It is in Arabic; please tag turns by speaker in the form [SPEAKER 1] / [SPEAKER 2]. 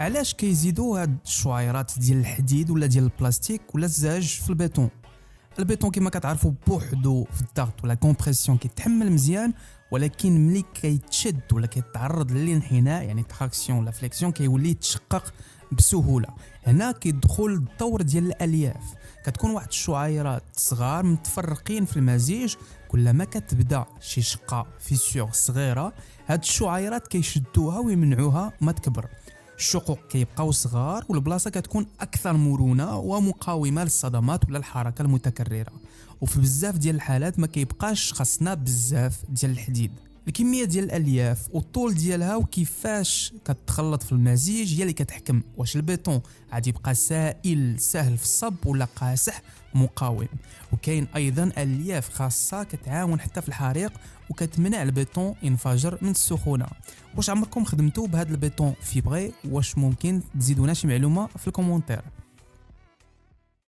[SPEAKER 1] علاش كيزيدوا هاد الشعيرات ديال الحديد ولا ديال البلاستيك ولا الزاج في البيتون؟ البيتون كما كتعرفوا بوحدو في الضغط ولا كومبرسيون كيتحمل مزيان، ولكن ملي كيتشد ولا كيتعرض للانحناء يعني تراكسيون ولا فليكسيون كيولي يتشقق بسهوله. هنا كيدخل الدور ديال الالياف، كتكون واحد الشعيرات صغار متفرقين في المزيج. كلما كتبدا شي شقه فيسيور صغيره، هاد الشعيرات كيشدوها ويمنعوها ما تكبر. الشقوق كيبقاو صغار والبلاصه كتكون اكثر مرونه ومقاومه للصدمات ولا الحركه المتكرره. وفي بزاف ديال الحالات ما كيبقاش خاصنا بزاف ديال الحديد. الكميه ديال الالياف والطول ديالها وكيفاش كتخلط في المزيج هي اللي كتحكم واش البيتون غادي يبقى سائل سهل في الصب ولا قاصح مقاوم. وكاين ايضا الياف خاصه كتعاون حتى في الحريق وكتمنع البيتون ينفجر من السخونه. واش عمركم خدمتوا بهذا البيتون فيبغي؟ واش ممكن تزيدونا شي معلومه في الكومونتير؟